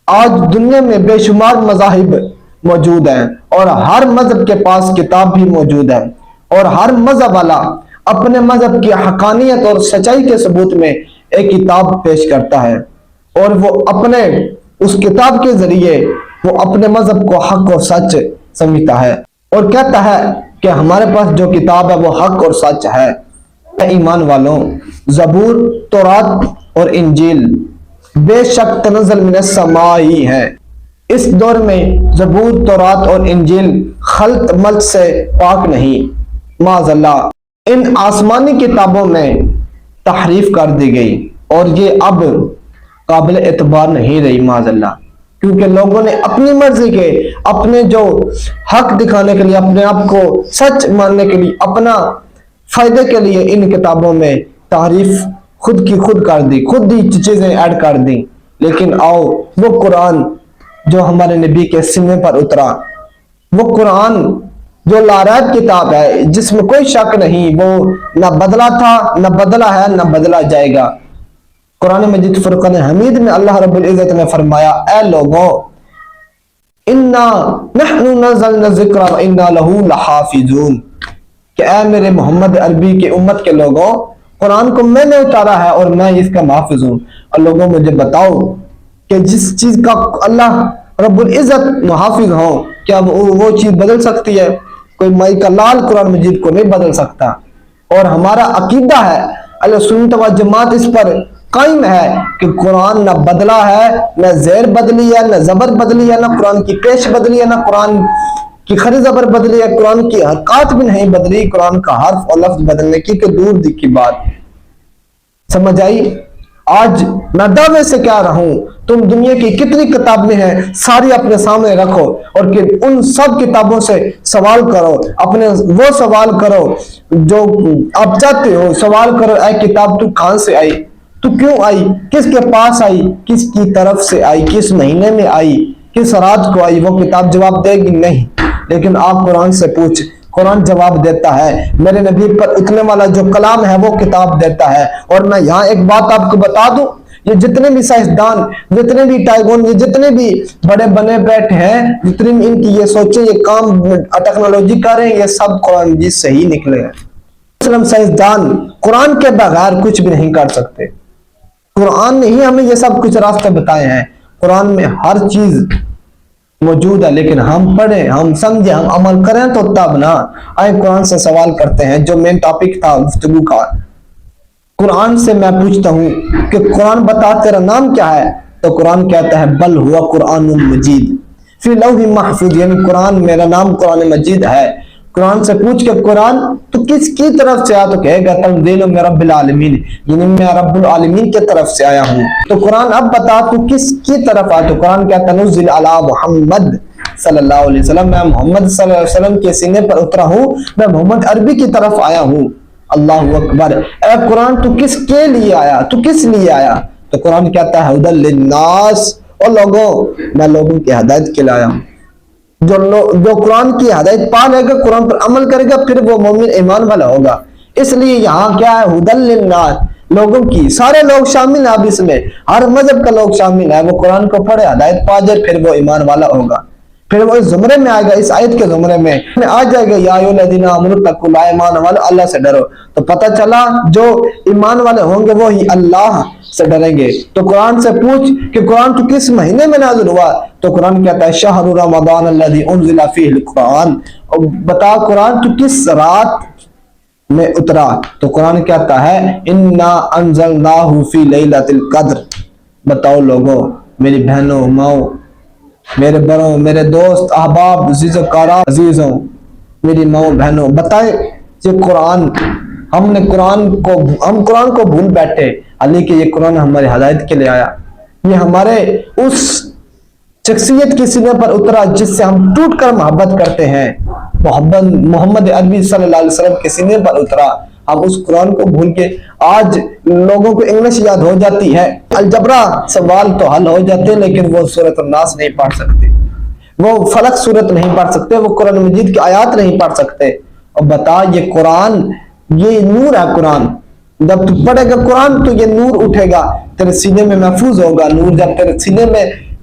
آج دنیا میں بے شمار مذاہب موجود ہیں اور ہر مذہب کے پاس کتاب بھی موجود ہے، اور ہر مذہب والا اپنے مذہب کی حقانیت اور سچائی کے ثبوت میں ایک کتاب پیش کرتا ہے، اور وہ اپنے اس کتاب کے ذریعے وہ اپنے مذہب کو حق اور سچ سمجھتا ہے اور کہتا ہے کہ ہمارے پاس جو کتاب ہے وہ حق اور سچ ہے۔ اے ایمان والوں، زبور، تورات اور انجیل بے شک تنزل من السماء ہی ہے۔ اس دور میں زبور، تورات اور انجیل خلط ملط سے پاک نہیں، معاذ اللہ ان آسمانی کتابوں میں تحریف کر دی گئی اور یہ اب قابل اعتبار نہیں رہی، معاذ اللہ، کیونکہ لوگوں نے اپنی مرضی کے، اپنے جو حق دکھانے کے لیے، اپنے آپ کو سچ ماننے کے لیے، اپنا فائدے کے لیے ان کتابوں میں تعریف خود کی خود کر دی، خود ہی چیزیں ایڈ کر دی۔ لیکن آؤ وہ قرآن جو ہمارے نبی کے سینے پر اترا، وہ قرآن جو لاریب کتاب ہے، جس میں کوئی شک نہیں، وہ نہ بدلا تھا، نہ بدلا ہے، نہ بدلا جائے گا۔ قرآن مجید فرقان حمید میں اللہ رب العزت نے فرمایا، اے لوگوں، انا نحن نزلنا الذکر وانا لہ لحافظون، کہ اے میرے محمد عربی کے امت کے لوگوں، قرآن کو میں نے اتارا ہے اور میں اس کا محافظ ہوں۔ اور لوگوں مجھے بتاؤ کہ جس چیز کا اللہ رب العزت محافظ ہو، کیا وہ چیز بدل سکتی ہے؟ کوئی مائی کا لال قرآن مجید کو نہیں بدل سکتا۔ اور ہمارا عقیدہ ہے، اہل سنت و جماعت اس پر قائم ہے کہ قرآن نہ بدلا ہے، نہ زیر بدلی ہے، نہ زبر بدلی ہے، نہ قرآن کی پیش بدلی ہے، نہ قرآن کی خری زبر بدلی ہے، قرآن کی حرکات بھی نہیں بدلی، قرآن کا حرف اور لفظ بدلنے کی کہ دور کی بات۔ سمجھ آئی؟ آج میں دعوے سے کہہ رہا ہوں، تم دنیا کی کتنی کتابیں ہیں ساری اپنے سامنے رکھو اور کہ ان سب کتابوں سے سوال کرو، اپنے وہ سوال کرو جو آپ چاہتے ہو، سوال کرو، اے کتاب تو کہاں سے آئی، تو کیوں آئی، کس کے پاس آئی، کس کی طرف سے آئی، کس مہینے میں آئی، کس رات کو آئی؟ وہ کتاب جواب دے گی نہیں، لیکن آپ قرآن سے پوچھ، قرآن جواب دیتا ہے۔ میرے نبی پر اتنے والا جو کلام ہے وہ کتاب دیتا ہے۔ اور میں یہاں ایک بات آپ کو بتا دوں، یہ جتنے بھی سائنسدان، جتنے بھی ٹائگون، یہ جتنے بھی بڑے بنے بیٹھے ہیں، جتنے بھی ان کی یہ سوچیں، یہ کام ٹیکنالوجی کر رہے ہیں، یہ سب قرآن مجید سے ہی نکلے ہیں۔ مسلم سائنسدان قرآن کے بغیر کچھ بھی نہیں کر سکتے۔ قرآن نے ہی ہمیں یہ سب کچھ راستے بتائے ہیں۔ قرآن میں ہر چیز موجود ہے، لیکن ہم پڑھیں، ہم سمجھیں، ہم عمل کریں تو تب نا۔ آئے قرآن سے سوال کرتے ہیں، جو مین ٹاپک تھا گفتگو کا۔ قرآن سے میں پوچھتا ہوں کہ قرآن بتا تیرا نام کیا ہے؟ تو قرآن کہتا ہے بل ہوا قرآن مجید فی لوح محفوظ، یعنی قرآن میرا نام قرآن مجید ہے۔ قرآن سے پوچھ کے قرآن تو کس کی طرف سے آیا؟ تو کہے گا تنزیل من رب العالمین، یعنی میں رب العالمین کی طرف سے آیا ہوں۔ تو قرآن اب بتا تو کس کی طرف آیا؟ تو قرآن کہتا ہے نزل علی محمد صلی اللہ علیہ وسلم، میں محمد صلی اللہ علیہ وسلم کے سینے پر اترا ہوں، میں محمد عربی کی طرف آیا ہوں۔ اللہ اکبر۔ اے قرآن تو کس کے لیے آیا؟ تو کس لیے آیا؟ تو قرآن کہتا ہے ہدی للناس، اور لوگوں، میں لوگوں کی ہدایت کے لیے آیا ہوں۔ جو قرآن کی ہدایت پا لے گا، قرآن پر عمل کرے گا، پھر وہ مومن ایمان والا ہوگا۔ اس لیے یہاں کیا ہے؟ ہدی للناس، لوگوں کی، سارے لوگ شامل ہیں اب اس میں، ہر مذہب کا لوگ شامل ہے۔ وہ قرآن کو پڑھے، ہدایت پا جائے، پھر وہ ایمان والا ہوگا، پھر وہ اس زمرے میں آئے گا، اس آیت کے زمرے میں آ جائے گا، یا ایھا الذین آمنوا اتقوا اللہ، ایمان والو اللہ سے ڈرو۔ تو پتہ چلا جو ایمان والے ہوں گے وہی اللہ سے ڈریں گے۔ تو قرآن سے پوچھ کہ قرآن تو کس مہینے میں نازل ہوا؟ تو قرآن کہتا ہے شہر رمضان الذی انزل فیہ القرآن، اور بتا قرآن تو کس رات میں اترا؟ تو قرآن کہتا ہے انا انزلناہ فی لیلۃ القدر۔ بتاؤ لوگوں، میری بہنوں، ماؤں، میرے بڑوں، میرے دوست، احباب، عزیز و کارام، عزیزوں، میری ماؤں، بہنوں، بتائیں یہ قرآن، ہم قرآن کو بھول بیٹھے، حالانکہ یہ قرآن ہماری ہدایت کے لیے آیا۔ یہ ہمارے اس شخصیت کے سینے پر اترا جس سے ہم ٹوٹ کر محبت کرتے ہیں، محمد عربی صلی اللہ علیہ وسلم کے سینے پر اترا۔ ہم اس قرآن کو بھول کے آج لوگوں کو انگلش یاد ہو جاتی ہے، الجبرا سوال تو حل ہو جاتے ہیں، لیکن وہ سورۃ الناس نہیں پڑھ سکتے، وہ فلق سورت نہیں پڑھ سکتے، وہ قرآن مجید کی آیات نہیں پڑھ سکتے۔ اور بتا یہ قرآن، یہ نور ہے قرآن، جب تو پڑھے گا قرآن تو یہ نور اٹھے گا، تیرے سینے میں محفوظ ہوگا۔ نور جب تیرے سینے میں